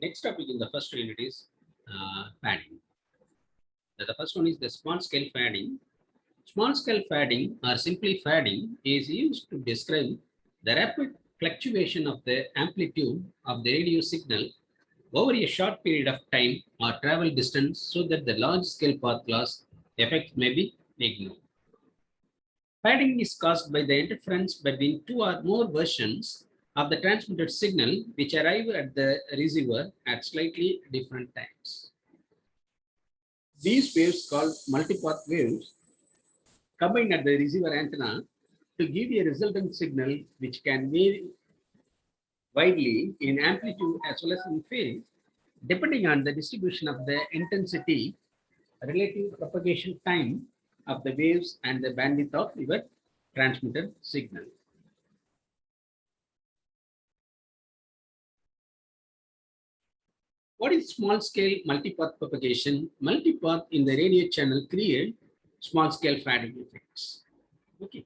Next topic in the first unit is padding. The first one is the small scale fading. Small scale fading or simply fading is used to describe the rapid fluctuation of the amplitude of the radio signal over a short period of time or travel distance so that the large scale path loss effect may be ignored. Fading is caused by the interference between two or more versions of the transmitted signal which arrive at the receiver at slightly different times. These waves, called multipath waves, combine at the receiver antenna to give a resultant signal which can vary widely in amplitude as well as in phase, depending on the distribution of the intensity, relative propagation time of the waves, and the bandwidth of your transmitted signal. What is small scale multipath propagation? Multipath in the radio channel create small scale fading effects. Okay.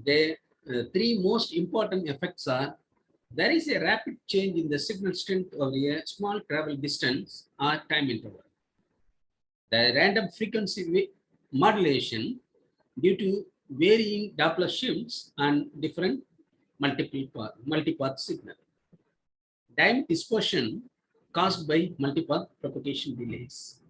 The three most important effects are: there is a rapid change in the signal strength over a small travel distance or time interval. The random frequency modulation due to varying Doppler shifts on different multipath signal. Time dispersion caused by multipath propagation delays.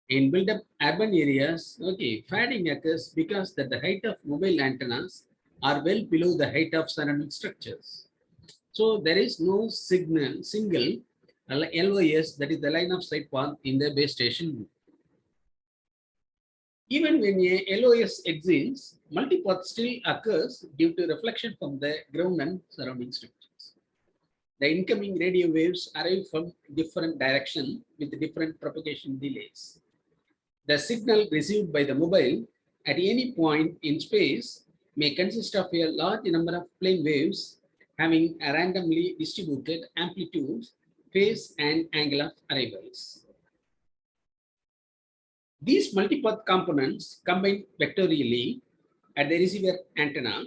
In built-up urban areas, okay, fading occurs because that the height of mobile antennas are well below the height of surrounding structures. So there is no single LOS, that is the line of sight path, in the base station. Even when a LOS exists, multipath still occurs due to reflection from the ground and surrounding structures. The incoming radio waves arrive from different directions with different propagation delays. The signal received by the mobile at any point in space may consist of a large number of plane waves having a randomly distributed amplitudes, phase, and angle of arrivals. These multipath components combined vectorially at the receiver antenna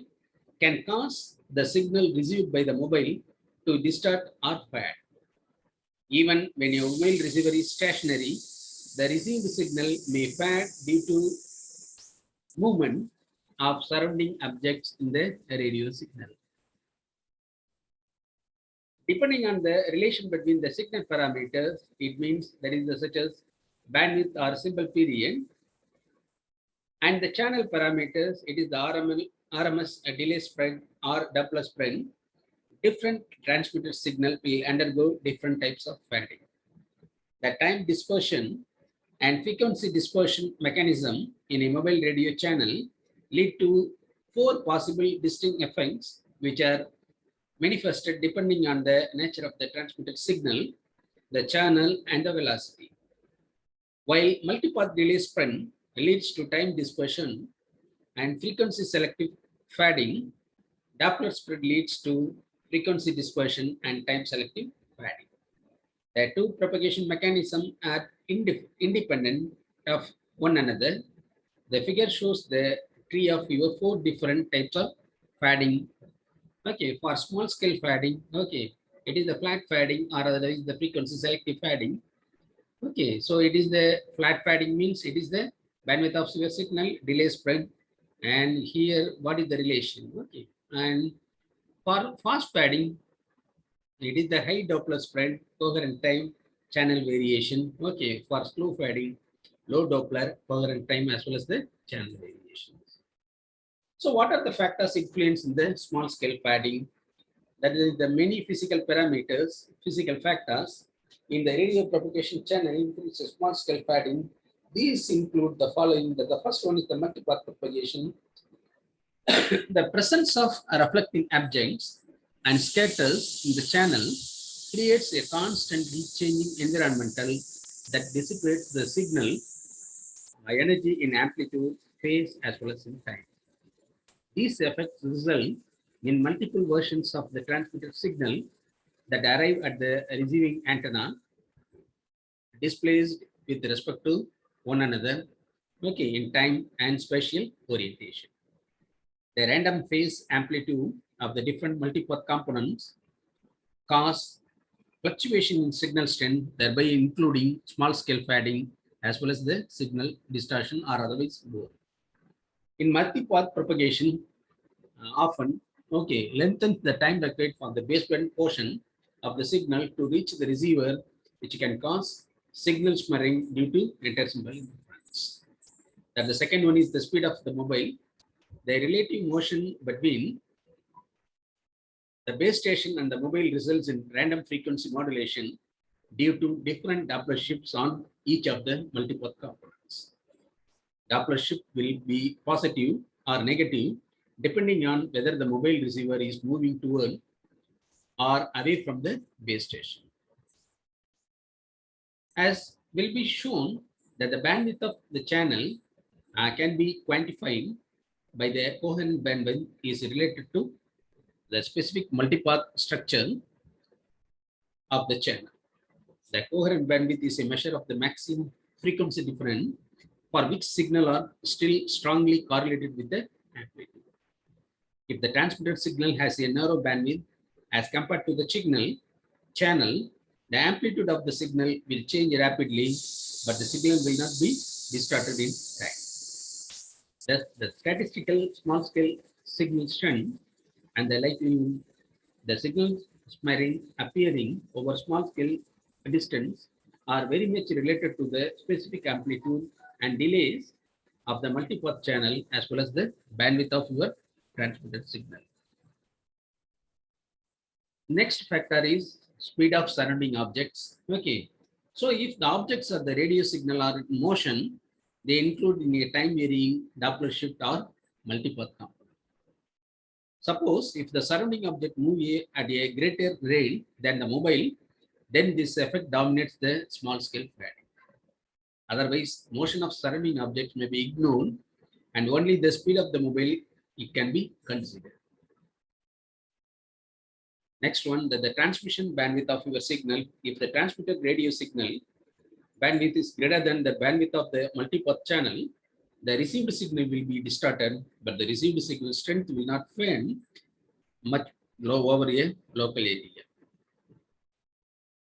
can cause the signal received by the mobile to distort or fade. Even when a mobile receiver is stationary, the received signal may fade due to movement of surrounding objects in the radio signal. Depending on the relation between the signal parameters, it means there is such as bandwidth or symbol period, and the channel parameters, it is the RMS delay spread or Doppler spread. Different transmitted signal will undergo different types of fading. The time dispersion and frequency dispersion mechanism in a mobile radio channel lead to four possible distinct effects which are manifested depending on the nature of the transmitted signal, the channel, and the velocity. While multipath delay spread leads to time dispersion and frequency selective fading, Doppler spread leads to frequency dispersion and time selective fading. The two propagation mechanisms are independent of one another. The figure shows the tree of your four different types of fading. Okay, for small scale fading, okay, it is the flat fading or otherwise the frequency selective fading. Okay, so it is the flat fading means it is the bandwidth of your signal, delay spread, and here what is the relation? Okay, and for fast fading, it is the high Doppler spread, coherent time, channel variation. Okay, for slow fading, low Doppler, coherent time, as well as the channel variations. So what are the factors influencing the small scale fading? That is the many physical parameters, physical factors in the radio propagation channel influence small scale fading. These include the following. The first one is the multipath propagation. The presence of reflecting objects and scatters in the channel creates a constantly changing environmental that dissipates the signal energy in amplitude, phase, as well as in time. These effects result in multiple versions of the transmitted signal that arrive at the receiving antenna, displaced with respect to one another, okay, in time and spatial orientation. The random phase amplitude of the different multipath components cause fluctuation in signal strength, thereby including small scale fading as well as the signal distortion or otherwise lower. In multipath propagation, often lengthens the time required for the baseband portion of the signal to reach the receiver, which can cause signal smearing due to intersymbol interference. That the second one is the speed of the mobile. The relative motion between the base station and the mobile results in random frequency modulation due to different Doppler shifts on each of the multipath components. Doppler shift will be positive or negative depending on whether the mobile receiver is moving toward or away from the base station. As will be shown that the bandwidth of the channel can be quantified by the coherent bandwidth is related to the specific multipath structure of the channel. The coherent bandwidth is a measure of the maximum frequency difference for which signal are still strongly correlated with the amplitude. If the transmitted signal has a narrow bandwidth as compared to the channel, the amplitude of the signal will change rapidly, but the signal will not be distorted in time. Thus, the statistical small-scale signal strength and the likelihood the signal smearing appearing over small-scale distance are very much related to the specific amplitude and delays of the multipath channel as well as the bandwidth of your transmitted signal. Next factor is speed of surrounding objects. So if the objects of the radio signal are in motion, they include in a time varying Doppler shift or multipath component. Suppose if the surrounding object moves at a greater rate than the mobile, then this effect dominates the small scale fading. Otherwise, motion of surrounding objects may be ignored and only the speed of the mobile it can be considered. Next one, that the transmission bandwidth of your signal. If the transmitted radio signal bandwidth is greater than the bandwidth of the multipath channel, the received signal will be distorted, but the received signal strength will not fade much low over a local area.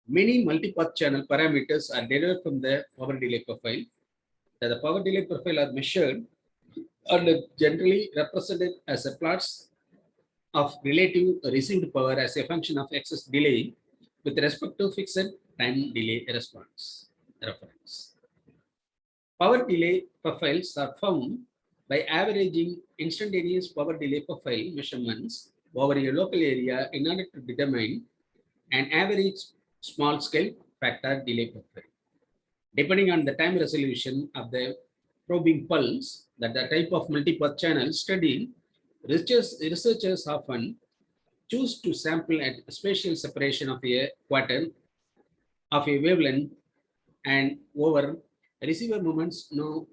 Many multipath channel parameters are derived from the power delay profile. The power delay profile are measured and generally represented as a plots of relative received power as a function of excess delay with respect to fixed time delay response reference. Power delay profiles are found by averaging instantaneous power delay profile measurements over a local area in order to determine an average small scale factor delay profile. Depending on the time resolution of the probing pulse, that the type of multipath channel studied, researchers often choose to sample at spatial separation of a quarter of a wavelength and over receiver moments no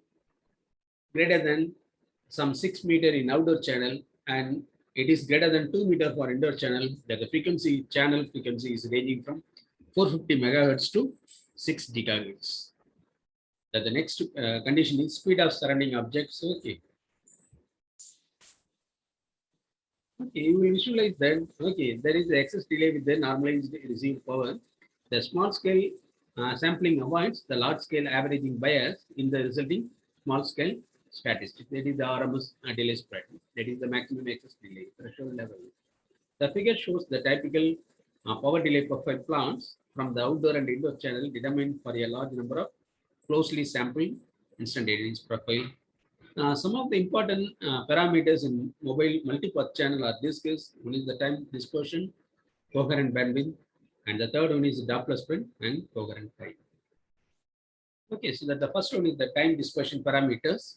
greater than some 6 meter in outdoor channel and it is greater than 2 meter for indoor channel, that the channel frequency is ranging from 450 megahertz to 6 gigahertz. That the next condition is speed of surrounding objects. You will visualize that. There is excess delay with the normalized received power. The small scale sampling avoids the large scale averaging bias in the resulting small scale statistic. That is the RMS delay spread. That is the maximum excess delay threshold level. The figure shows the typical power delay profile plots from the outdoor and indoor channel determined for a large number of closely sampled instantaneous profile. Some of the important parameters in mobile multipath channel are discussed. One is the time dispersion, coherent bandwidth, and the third one is Doppler spread and coherent time. So that the first one is the time dispersion parameters.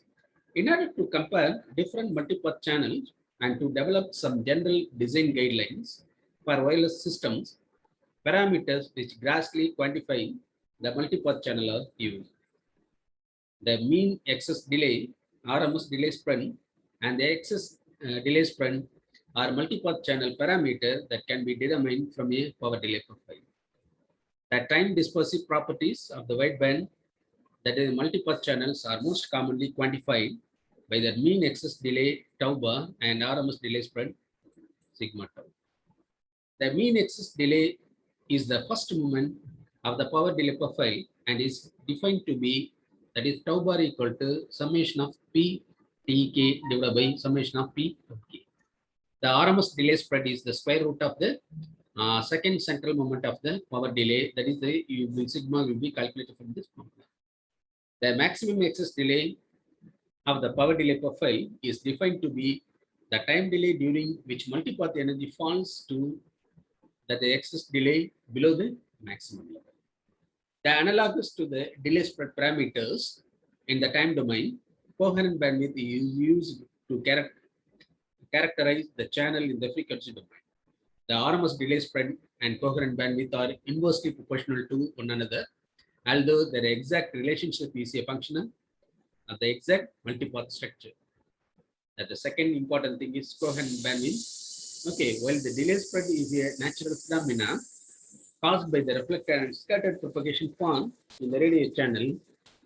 In order to compare different multipath channels and to develop some general design guidelines for wireless systems, parameters which grossly quantify the multipath channel are used. The mean excess delay, RMS delay spread, and the excess delay spread are multipath channel parameter that can be determined from a power delay profile. The time dispersive properties of the wideband, that is multipath channels, are most commonly quantified by the mean excess delay tau bar and RMS delay spread sigma tau. The mean excess delay is the first moment of the power delay profile and is defined to be, that is tau bar equal to summation of P Tk divided by summation of P of k. The RMS delay spread is the square root of the second central moment of the power delay. That is the sigma will be calculated from this formula. The maximum excess delay of the power delay profile is defined to be the time delay during which multipath energy falls to the excess delay below the maximum level. The analogous to the delay spread parameters in the time domain, coherent bandwidth is used to characterize the channel in the frequency domain. The RMS delay spread and coherent bandwidth are inversely proportional to one another, although their exact relationship is a function of the exact multipath structure. That the second important thing is coherent bandwidth. Okay, while the delay spread is a natural phenomena caused by the reflected and scattered propagation form in the radio channel,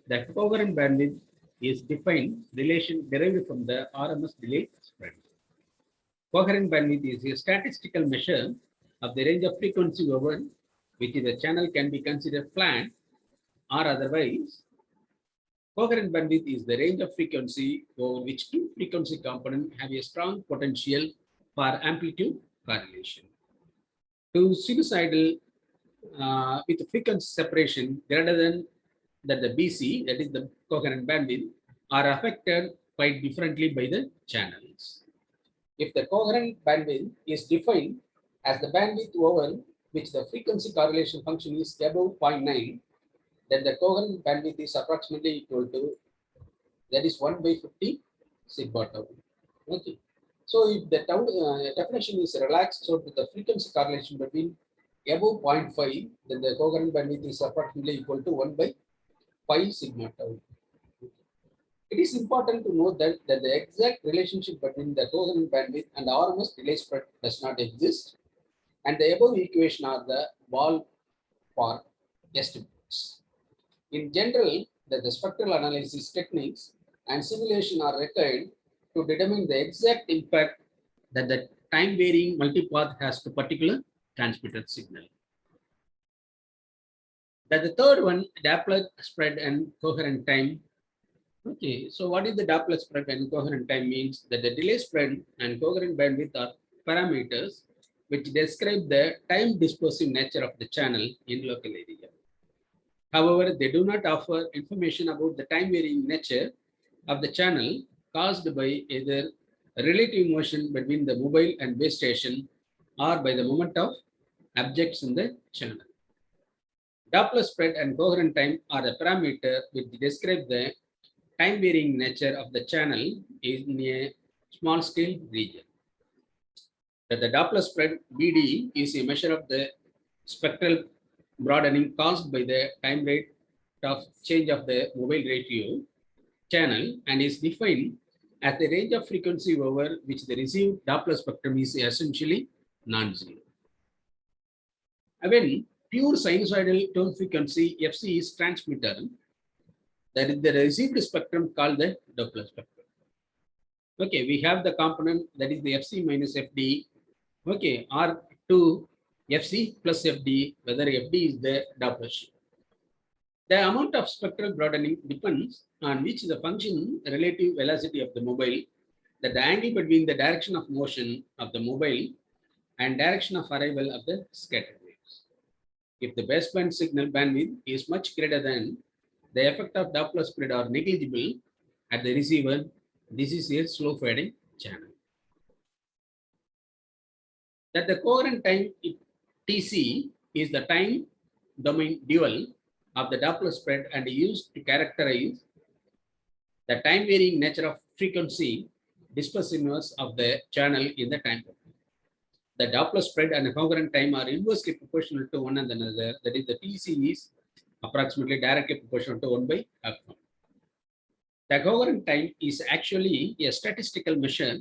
the coherent bandwidth is defined relation derived from the RMS delay spread. Coherent bandwidth is a statistical measure of the range of frequency over which the channel can be considered flat or otherwise. Coherent bandwidth is the range of frequency over which two frequency components have a strong potential for amplitude correlation. Two sinusoidal with frequency separation greater than that the BC, that is the coherent bandwidth, are affected quite differently by the channels. If the coherent bandwidth is defined as the bandwidth over which the frequency correlation function is above 0.9, then the coherent bandwidth is approximately equal to, that is 1 by 50 sigma tau. Okay. So if the tau definition is relaxed, so the frequency correlation between above 0.5, then the coherent bandwidth is approximately equal to 1 by 5 sigma tau. It is important to note that the exact relationship between the coherent bandwidth and the RMS delay spread does not exist, and the above equation are the ballpark estimates. In general, the spectral analysis techniques and simulation are required to determine the exact impact that the time-varying multipath has to particular transmitted signal. That the third one, Doppler spread and coherent time. Okay, so what is the Doppler spread and coherent time means that the delay spread and coherent bandwidth are parameters which describe the time dispersive nature of the channel in local area. However, they do not offer information about the time varying nature of the channel caused by either relative motion between the mobile and base station or by the movement of objects in the channel. Doppler spread and coherent time are the parameter which describe the time varying nature of the channel in a small scale region. That the Doppler spread BD is a measure of the spectral broadening caused by the time rate of change of the mobile radio channel and is defined as the range of frequency over which the received Doppler spectrum is essentially non-zero. When pure sinusoidal tone frequency FC is transmitted, that is the received spectrum called the Doppler spectrum. Okay, we have the component that is the FC minus FD. Okay, R2 FC plus FD, whether FD is the Doppler shift. The amount of spectral broadening depends on which the function relative velocity of the mobile, that the angle between the direction of motion of the mobile and direction of arrival of the scattered waves. If the baseband signal bandwidth is much greater than the effect of Doppler spread are negligible at the receiver, this is a slow fading channel. That the coherent time TC is the time domain dual of the Doppler spread and used to characterize the time varying nature of frequency dispersiveness of the channel in the time domain. The Doppler spread and coherent time are inversely proportional to one another. That is, the TC is approximately directly proportional to 1 by alpha. The coherent time is actually a statistical measure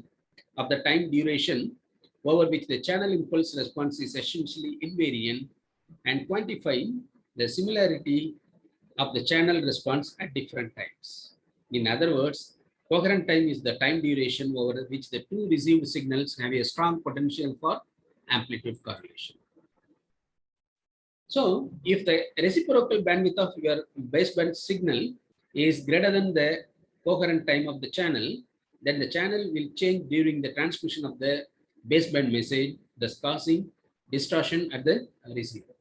of the time duration over which the channel impulse response is essentially invariant and quantifying the similarity of the channel response at different times. In other words, coherent time is the time duration over which the two received signals have a strong potential for amplitude correlation. So if the reciprocal bandwidth of your baseband signal is greater than the coherent time of the channel, then the channel will change during the transmission of the baseband message, thus causing distortion at the receiver.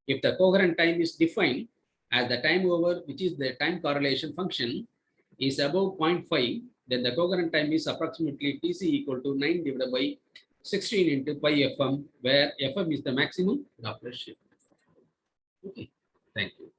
If the coherent time is defined as the time over, which is the time correlation function, is above 0.5, then the coherent time is approximately Tc equal to 9 divided by 16 into pi fm, where fm is the maximum Doppler shift. Okay, thank you.